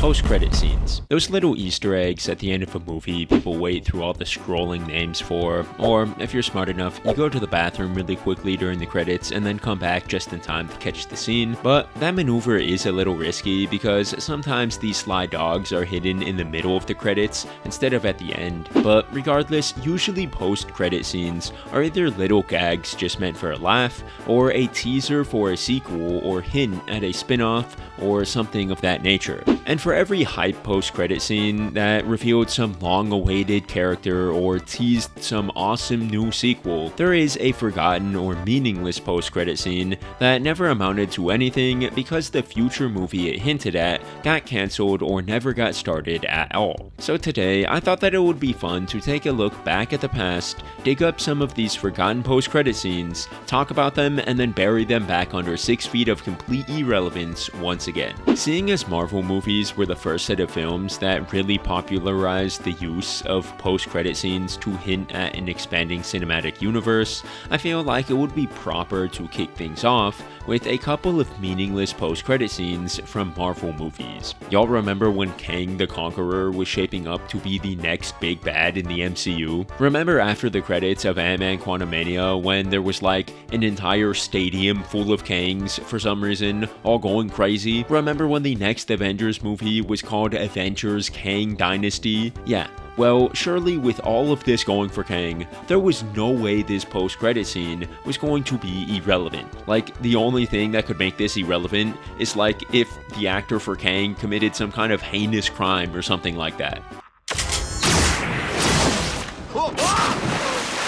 Post-credit scenes. Those little Easter eggs at the end of a movie people wait through all the scrolling names for, or if you're smart enough, you go to the bathroom really quickly during the credits and then come back just in time to catch the scene. But that maneuver is a little risky because sometimes these sly dogs are hidden in the middle of the credits instead of at the end. But regardless, usually post-credit scenes are either little gags just meant for a laugh, or a teaser for a sequel or hint at a spin-off or something of that nature. And for every hype post-credit scene that revealed some long-awaited character or teased some awesome new sequel, there is a forgotten or meaningless post-credit scene that never amounted to anything because the future movie it hinted at got cancelled or never got started at all. So today, I thought that it would be fun to take a look back at the past, dig up some of these forgotten post-credit scenes, talk about them, and then bury them back under 6 feet of complete irrelevance once again. Seeing as Marvel movies were the first set of films that really popularized the use of post-credit scenes to hint at an expanding cinematic universe, I feel like it would be proper to kick things off with a couple of meaningless post-credit scenes from Marvel movies. Y'all remember when Kang the Conqueror was shaping up to be the next big bad in the MCU? Remember after the credits of Ant-Man Quantumania when there was like an entire stadium full of Kangs for some reason, all going crazy? Remember when the next Avengers movie was called Avengers Kang Dynasty? Yeah. Well, surely with all of this going for Kang, there was no way this post-credit scene was going to be irrelevant. Like, the only thing that could make this irrelevant is like if the actor for Kang committed some kind of heinous crime or something like that.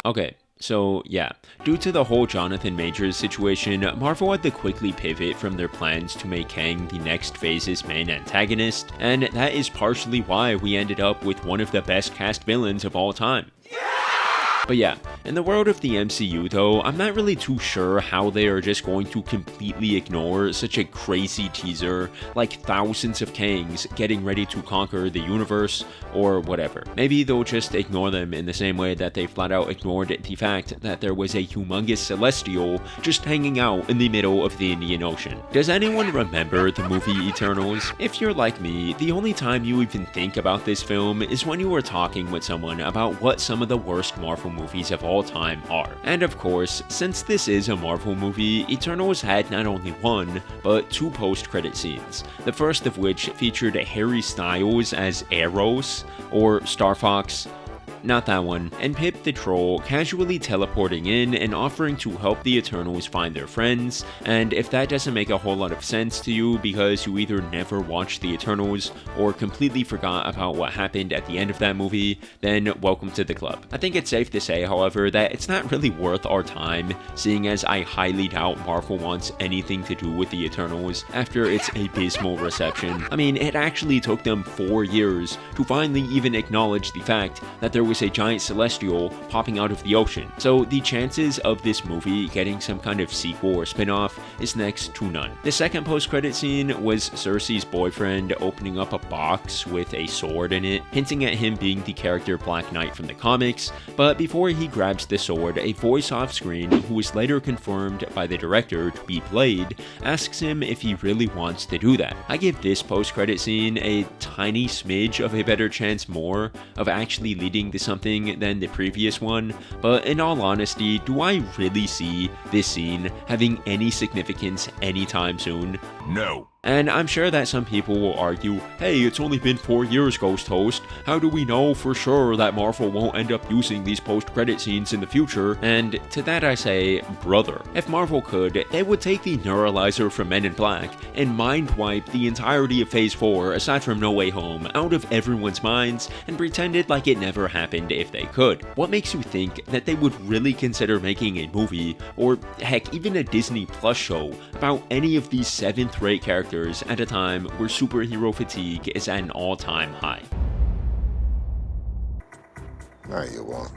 Okay. So yeah, due to the whole Jonathan Majors situation, Marvel had to quickly pivot from their plans to make Kang the next phase's main antagonist, and that is partially why we ended up with one of the best cast villains of all time. But yeah, in the world of the MCU though, I'm not really too sure how they are just going to completely ignore such a crazy teaser, like thousands of Kangs getting ready to conquer the universe, or whatever. Maybe they'll just ignore them in the same way that they flat out ignored the fact that there was a humongous Celestial just hanging out in the middle of the Indian Ocean. Does anyone remember the movie Eternals? If you're like me, the only time you even think about this film is when you are talking with someone about what some of the worst Marvel movies of all time are. And of course, since this is a Marvel movie, Eternals had not only one, but 2 post-credit scenes. The first of which featured Harry Styles as Eros, or Star Fox, not that one, and Pip the Troll casually teleporting in and offering to help the Eternals find their friends. And if that doesn't make a whole lot of sense to you because you either never watched the Eternals or completely forgot about what happened at the end of that movie, then welcome to the club. I think it's safe to say, however, that it's not really worth our time, seeing as I highly doubt Marvel wants anything to do with the Eternals after its abysmal reception. I mean, it actually took them 4 years to finally even acknowledge the fact that there was a giant Celestial popping out of the ocean. So the chances of this movie getting some kind of sequel or spin-off is next to none. The second post-credit scene was Cersei's boyfriend opening up a box with a sword in it, hinting at him being the character Black Knight from the comics, but before he grabs the sword, a voice off-screen, who was later confirmed by the director to be Blade, asks him if he really wants to do that. I give this post-credit scene a tiny smidge of a better chance more of actually leading to something than the previous one, but in all honesty, do I really see this scene having any significance anytime soon? No. And I'm sure that some people will argue, hey, it's only been 4 years, Ghost Host. How do we know for sure that Marvel won't end up using these post-credit scenes in the future? And to that I say, brother, if Marvel could, they would take the neuralizer from Men in Black and mind wipe the entirety of Phase 4, aside from No Way Home, out of everyone's minds and pretend it like it never happened if they could. What makes you think that they would really consider making a movie, or heck, even a Disney Plus show, about any of these 7th-rate characters at a time where superhero fatigue is at an all-time high? No, you won't.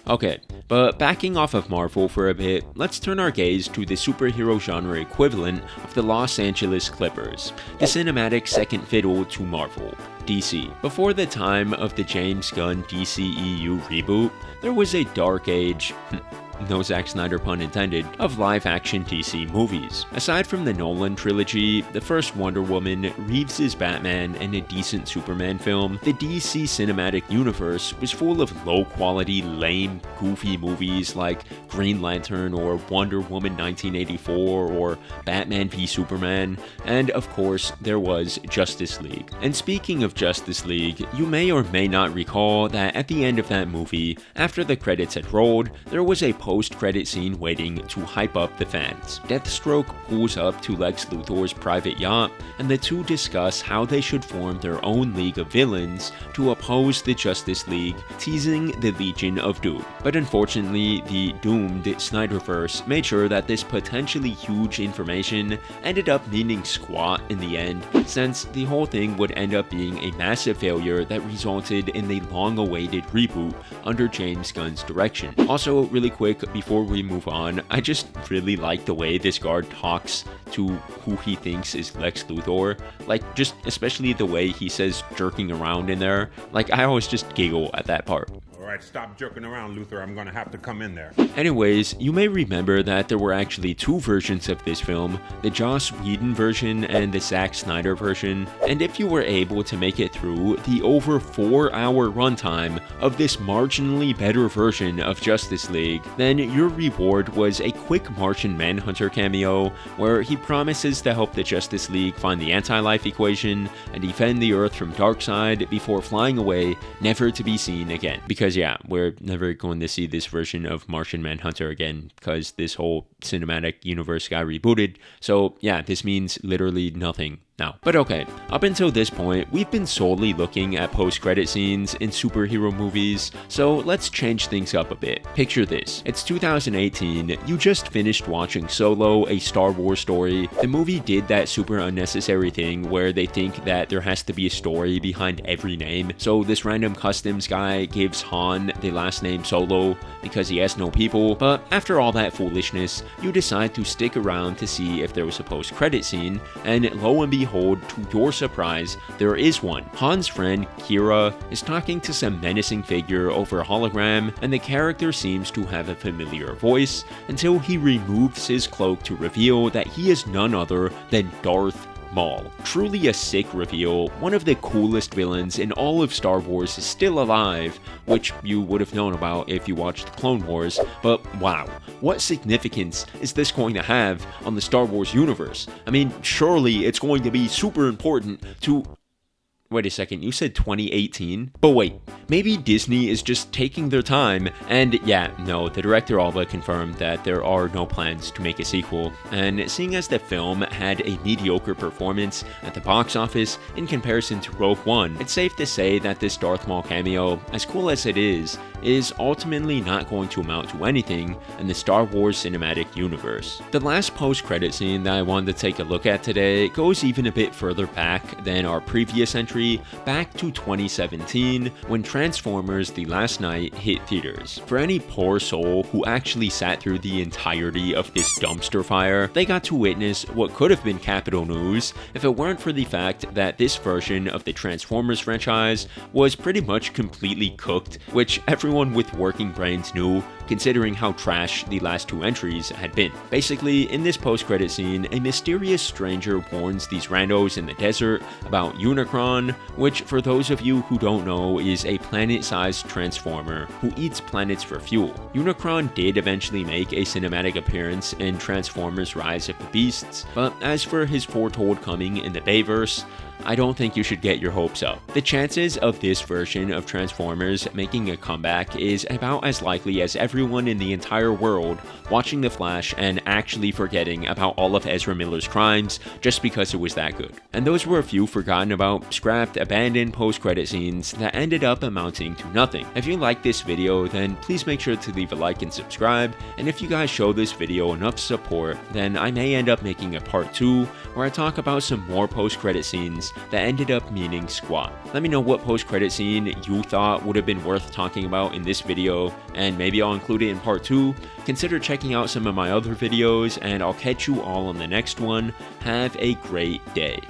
Okay, but backing off of Marvel for a bit, let's turn our gaze to the superhero genre equivalent of the Los Angeles Clippers, the cinematic second fiddle to Marvel. DC. Before the time of the James Gunn DCEU reboot, there was a dark age, no Zack Snyder pun intended, of live-action DC movies. Aside from the Nolan trilogy, the first Wonder Woman, Reeves' Batman, and a decent Superman film, the DC cinematic universe was full of low-quality, lame, goofy movies like Green Lantern or Wonder Woman 1984 or Batman v Superman, and of course, there was Justice League. And speaking of Justice League, you may or may not recall that at the end of that movie, after the credits had rolled, there was a post-credit scene waiting to hype up the fans. Deathstroke pulls up to Lex Luthor's private yacht, and the two discuss how they should form their own league of villains to oppose the Justice League, teasing the Legion of Doom. But unfortunately, the doomed Snyderverse made sure that this potentially huge information ended up meaning squat in the end, since the whole thing would end up being a massive failure that resulted in the long-awaited reboot under James Gunn's direction. Also, really quick, before we move on, I just really like the way this guard talks to who he thinks is Lex Luthor. Like, just especially the way he says jerking around in there. Like, I always just giggle at that part. Alright, stop jerking around, Luthor. I'm gonna have to come in there. Anyways, you may remember that there were actually two versions of this film, the Joss Whedon version and the Zack Snyder version, and if you were able to make it through the over 4-hour runtime of this marginally better version of Justice League, then your reward was a quick Martian Manhunter cameo where he promises to help the Justice League find the anti-life equation and defend the Earth from Darkseid before flying away, never to be seen again. Because yeah, we're never going to see this version of Martian Manhunter again because this whole cinematic universe got rebooted. So yeah, this means literally nothing now. But okay, up until this point, we've been solely looking at post-credit scenes in superhero movies, so let's change things up a bit. Picture this. It's 2018, you just finished watching Solo, a Star Wars story. The movie did that super unnecessary thing where they think that there has to be a story behind every name, so this random customs guy gives Han the last name Solo because he has no people, but after all that foolishness, you decide to stick around to see if there was a post-credit scene, and lo and behold, to your surprise, there is one. Han's friend, Kira, is talking to some menacing figure over a hologram, and the character seems to have a familiar voice, until he removes his cloak to reveal that he is none other than Darth Maul. Truly a sick reveal. One of the coolest villains in all of Star Wars is still alive, which you would have known about if you watched the Clone Wars, but wow, what significance is this going to have on the Star Wars universe? I mean, surely it's going to be super important to... Wait a second, you said 2018? But wait, maybe Disney is just taking their time, and yeah, no, the director Alba confirmed that there are no plans to make a sequel, and seeing as the film had a mediocre performance at the box office in comparison to Rogue One, it's safe to say that this Darth Maul cameo, as cool as it is ultimately not going to amount to anything in the Star Wars cinematic universe. The last post-credit scene that I wanted to take a look at today goes even a bit further back than our previous entry, back to 2017, when Transformers: The Last Knight hit theaters. For any poor soul who actually sat through the entirety of this dumpster fire, they got to witness what could have been capital news if it weren't for the fact that this version of the Transformers franchise was pretty much completely cooked, which everyone with working brains knew, considering how trash the last two entries had been. Basically, in this post-credit scene, a mysterious stranger warns these randos in the desert about Unicron, which for those of you who don't know is a planet-sized transformer who eats planets for fuel. Unicron did eventually make a cinematic appearance in Transformers: Rise of the Beasts, but as for his foretold coming in the Bayverse, I don't think you should get your hopes up. The chances of this version of Transformers making a comeback is about as likely as everyone in the entire world watching The Flash and actually forgetting about all of Ezra Miller's crimes just because it was that good. And those were a few forgotten about, scrapped, abandoned post-credit scenes that ended up amounting to nothing. If you like this video, then please make sure to leave a like and subscribe, and if you guys show this video enough support, then I may end up making a part 2 where I talk about some more post-credit scenes that ended up meaning squat. Let me know what post-credit scene you thought would have been worth talking about in this video, and maybe I'll include it in part 2. Consider checking out some of my other videos, and I'll catch you all on the next one. Have a great day.